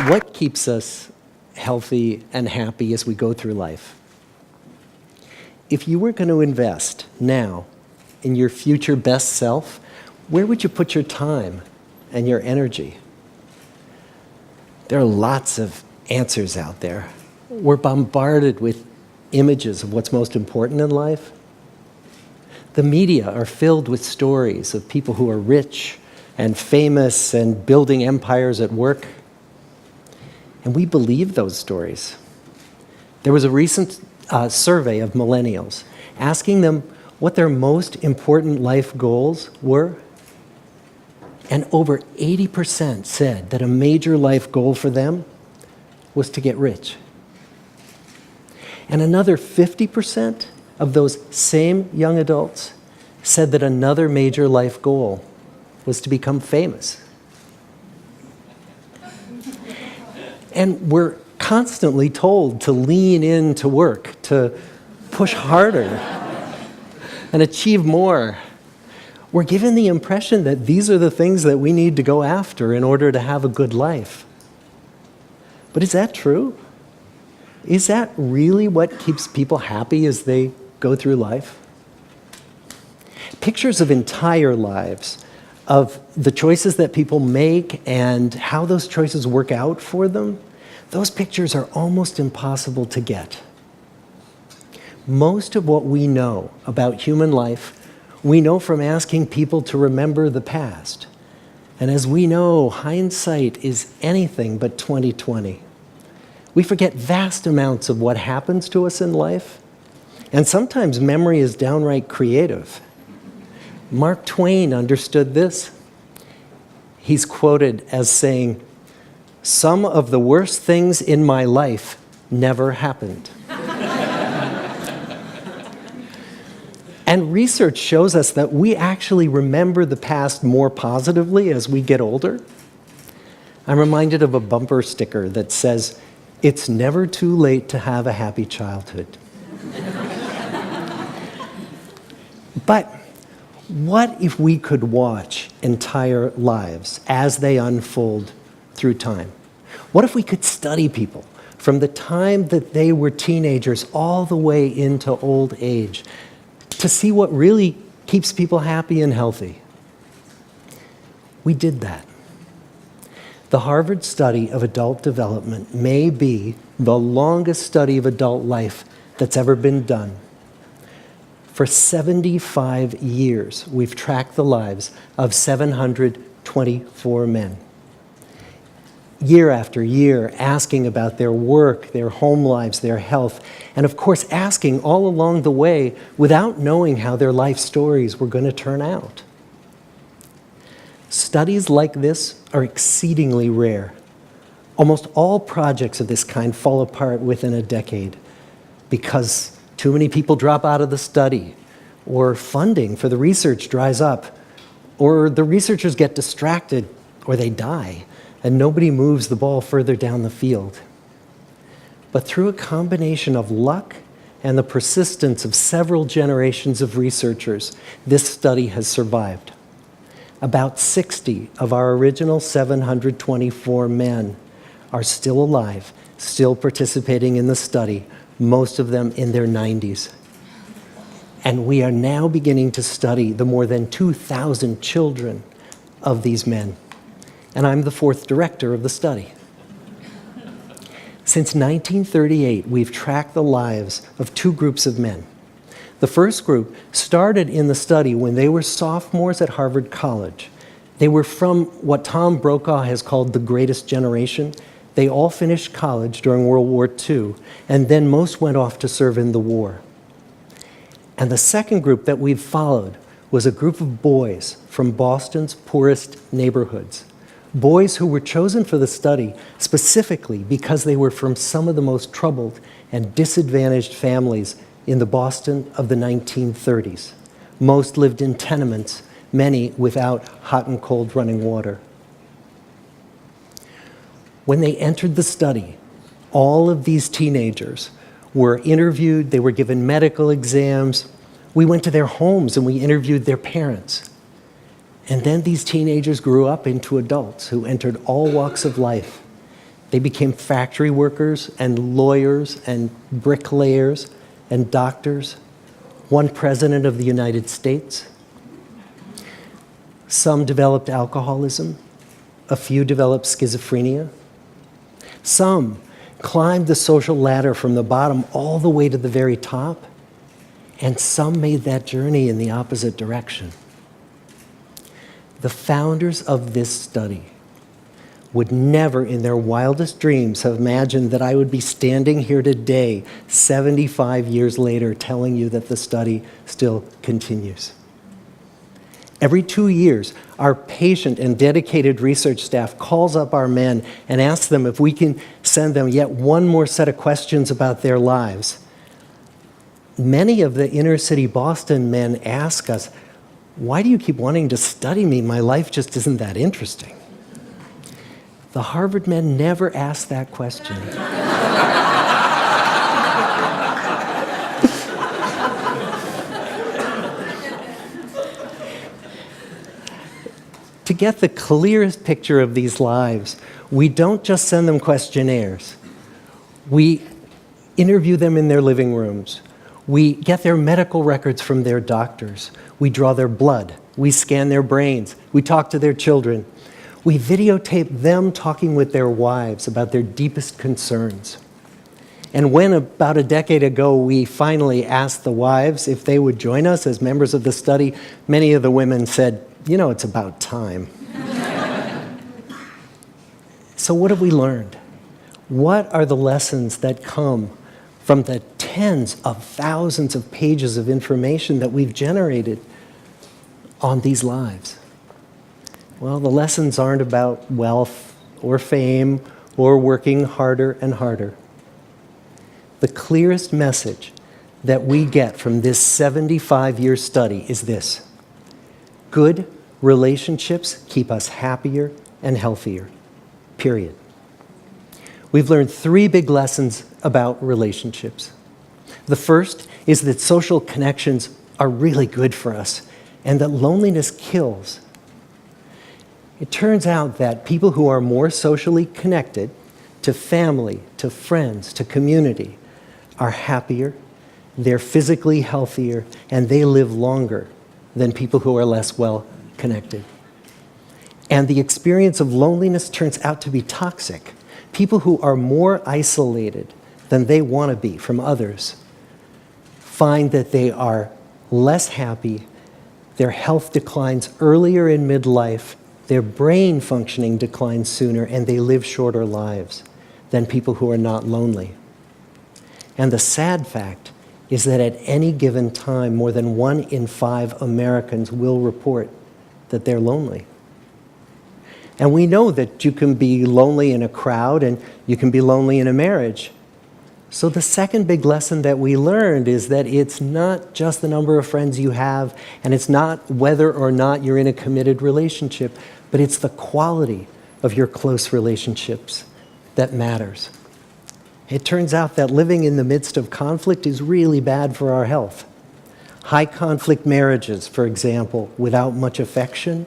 What keeps us healthy and happy as we go through life? If you were going to invest now in your future best self, where would you put your time and your energy? There are lots of answers out there. We're bombarded with images of what's most important in life. The media are filled with stories of people who are rich and famous and building empires at work. And we believe those stories. There was a recent survey of millennials asking them what their most important life goals were. And over 80% said that a major life goal for them was to get rich. And another 50% of those same young adults said that another major life goal was to become famous. And we're constantly told to lean into work, to push harder and achieve more. We're given the impression that these are the things that we need to go after in order to have a good life. But is that true? Is that really what keeps people happy as they go through life? Pictures of entire lives, of the choices that people make and how those choices work out for them, those pictures are almost impossible to get. Most of what we know about human life, we know from asking people to remember the past. And as we know, hindsight is anything but 20/20. We forget vast amounts of what happens to us in life, and sometimes memory is downright creative. Mark Twain understood this. He's quoted as saying, "Some of the worst things in my life never happened." And research shows us that we actually remember the past more positively as we get older. I'm reminded of a bumper sticker that says, "It's never too late to have a happy childhood." But what if we could watch entire lives as they unfold through time? What if we could study people from the time that they were teenagers all the way into old age to see what really keeps people happy and healthy? We did that. The Harvard study of adult development may be the longest study of adult life that's ever been done. For 75 years, we've tracked the lives of 724 men. Year after year, asking about their work, their home lives, their health, and of course, asking all along the way without knowing how their life stories were going to turn out. Studies like this are exceedingly rare. Almost all projects of this kind fall apart within a decade because too many people drop out of the study, or funding for the research dries up, or the researchers get distracted, or they die, and nobody moves the ball further down the field. But through a combination of luck and the persistence of several generations of researchers, this study has survived. About 60 of our original 724 men are still alive, still participating in the study, most of them in their 90s. And we are now beginning to study the more than 2,000 children of these men. And I'm the fourth director of the study. Since 1938, we've tracked the lives of two groups of men. The first group started in the study when they were sophomores at Harvard College. They were from what Tom Brokaw has called the greatest generation. They all finished college during World War II, and then most went off to serve in the war. And the second group that we've followed was a group of boys from Boston's poorest neighborhoods. Boys who were chosen for the study specifically because they were from some of the most troubled and disadvantaged families in the Boston of the 1930s. Most lived in tenements, many without hot and cold running water. When they entered the study, all of these teenagers were interviewed, they were given medical exams. We went to their homes and we interviewed their parents. And then these teenagers grew up into adults who entered all walks of life. They became factory workers and lawyers and bricklayers and doctors. One president of the United States. Some developed alcoholism. A few developed schizophrenia. Some climbed the social ladder from the bottom all the way to the very top. And some made that journey in the opposite direction. The founders of this study would never in their wildest dreams have imagined that I would be standing here today, 75 years later, telling you that the study still continues. Every 2 years, our patient and dedicated research staff calls up our men and asks them if we can send them yet one more set of questions about their lives. Many of the inner city Boston men ask us, "Why do you keep wanting to study me? My life just isn't that interesting." The Harvard men never ask that question. To get the clearest picture of these lives, we don't just send them questionnaires. We interview them in their living rooms. We get their medical records from their doctors. We draw their blood. We scan their brains. We talk to their children. We videotape them talking with their wives about their deepest concerns. And when, about a decade ago, we finally asked the wives if they would join us as members of the study, many of the women said, "You know, it's about time." So what have we learned? What are the lessons that come from the tens of thousands of pages of information that we've generated on these lives? Well, the lessons aren't about wealth or fame or working harder and harder. The clearest message that we get from this 75-year study is this: good relationships keep us happier and healthier, period. We've learned 3 big lessons about relationships. The first is that social connections are really good for us and that loneliness kills. It turns out that people who are more socially connected to family, to friends, to community are happier, they're physically healthier, and they live longer than people who are less well connected. And the experience of loneliness turns out to be toxic. People who are more isolated than they want to be from others find that they are less happy, their health declines earlier in midlife, their brain functioning declines sooner, and they live shorter lives than people who are not lonely. And the sad fact is that at any given time, more than 1 in 5 Americans will report that they're lonely. And we know that you can be lonely in a crowd and you can be lonely in a marriage. So the second big lesson that we learned is that it's not just the number of friends you have, and it's not whether or not you're in a committed relationship, but it's the quality of your close relationships that matters. It turns out that living in the midst of conflict is really bad for our health. High conflict marriages, for example, without much affection,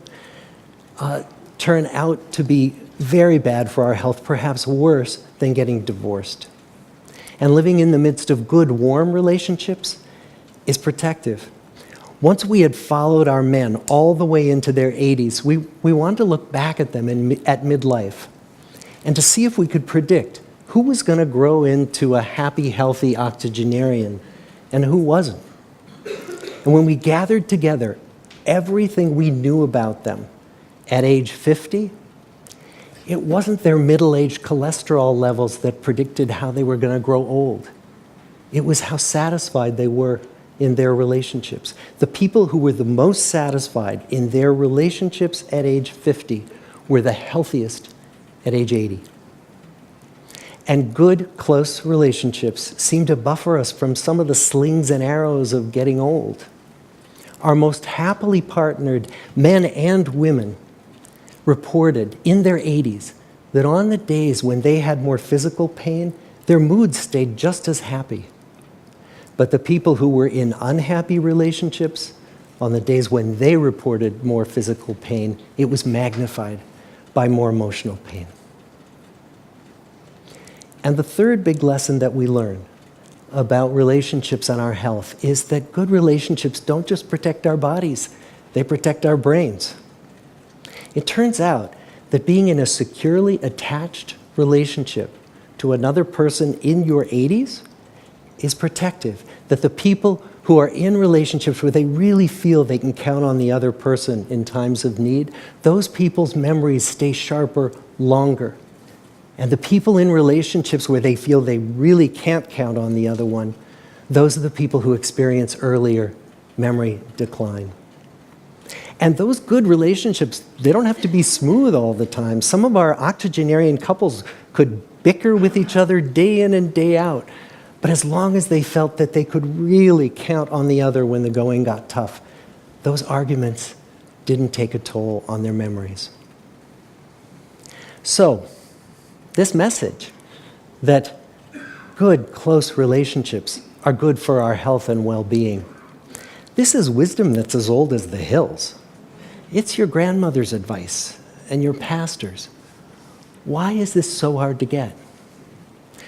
turn out to be very bad for our health, perhaps worse than getting divorced. And living in the midst of good, warm relationships is protective. Once we had followed our men all the way into their 80s, we wanted to look back at them at midlife and to see if we could predict who was going to grow into a happy, healthy octogenarian and who wasn't. And when we gathered together everything we knew about them at age 50, it wasn't their middle-aged cholesterol levels that predicted how they were going to grow old. It was how satisfied they were in their relationships. The people who were the most satisfied in their relationships at age 50 were the healthiest at age 80. And good, close relationships seem to buffer us from some of the slings and arrows of getting old. Our most happily partnered men and women reported in their 80s that on the days when they had more physical pain, their moods stayed just as happy. But the people who were in unhappy relationships, on the days when they reported more physical pain, it was magnified by more emotional pain. And the third big lesson that we learn about relationships and our health is that good relationships don't just protect our bodies, they protect our brains. It turns out that being in a securely attached relationship to another person in your 80s is protective. That the people who are in relationships where they really feel they can count on the other person in times of need, those people's memories stay sharper longer. And the people in relationships where they feel they really can't count on the other one, those are the people who experience earlier memory decline. And those good relationships, they don't have to be smooth all the time. Some of our octogenarian couples could bicker with each other day in and day out. But as long as they felt that they could really count on the other when the going got tough, those arguments didn't take a toll on their memories. So, this message that good, close relationships are good for our health and well-being, this is wisdom that's as old as the hills. It's your grandmother's advice and your pastor's. Why is this so hard to get?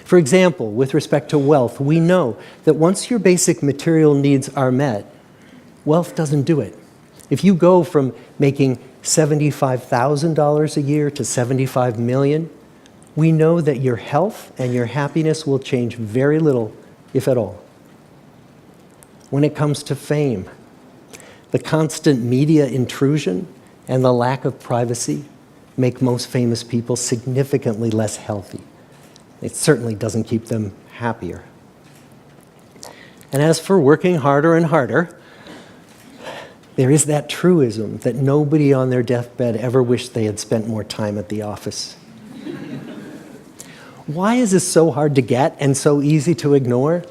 For example, with respect to wealth, we know that once your basic material needs are met, wealth doesn't do it. If you go from making $75,000 a year to $75 million, we know that your health and your happiness will change very little, if at all. When it comes to fame, the constant media intrusion and the lack of privacy make most famous people significantly less healthy. It certainly doesn't keep them happier. And as for working harder and harder, there is that truism that nobody on their deathbed ever wished they had spent more time at the office. Why is this so hard to get and so easy to ignore?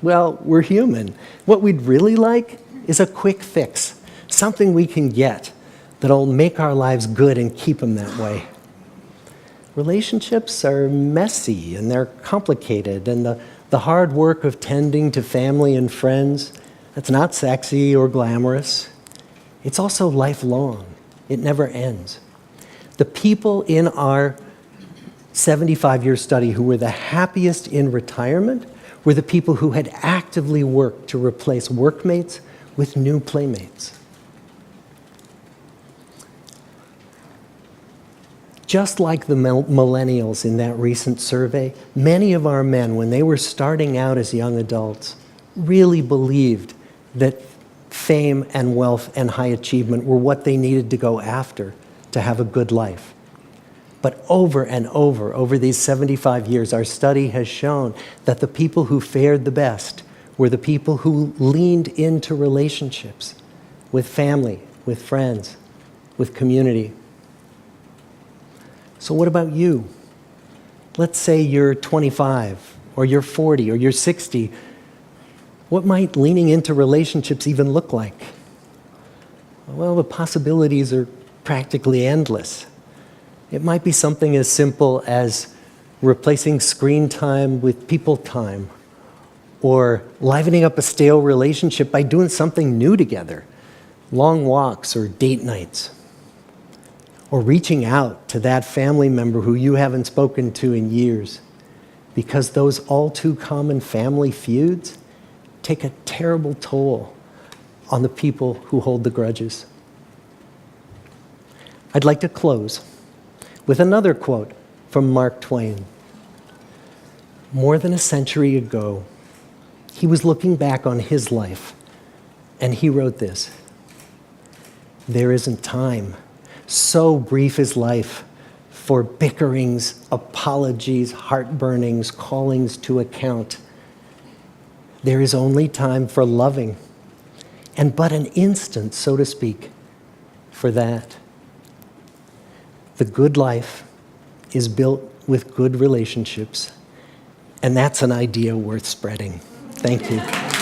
Well, we're human. What we'd really like is a quick fix, something we can get that'll make our lives good and keep them that way. Relationships are messy and they're complicated, and the hard work of tending to family and friends, that's not sexy or glamorous. It's also lifelong. It never ends. The people in our 75-year study who were the happiest in retirement were the people who had actively worked to replace workmates with new playmates. Just like the millennials in that recent survey, many of our men, when they were starting out as young adults, really believed that fame and wealth and high achievement were what they needed to go after to have a good life. But over and over these 75 years, our study has shown that the people who fared the best were the people who leaned into relationships with family, with friends, with community. So what about you? Let's say you're 25, or you're 40, or you're 60. What might leaning into relationships even look like? Well, the possibilities are practically endless. It might be something as simple as replacing screen time with people time, or livening up a stale relationship by doing something new together, long walks or date nights, or reaching out to that family member who you haven't spoken to in years, because those all too common family feuds take a terrible toll on the people who hold the grudges. I'd like to close with another quote from Mark Twain. More than a century ago, he was looking back on his life, and he wrote this: "There isn't time, so brief is life, for bickerings, apologies, heartburnings, callings to account. There is only time for loving, and but an instant, so to speak, for that. The good life is built with good relationships, and that's an idea worth spreading." Thank you.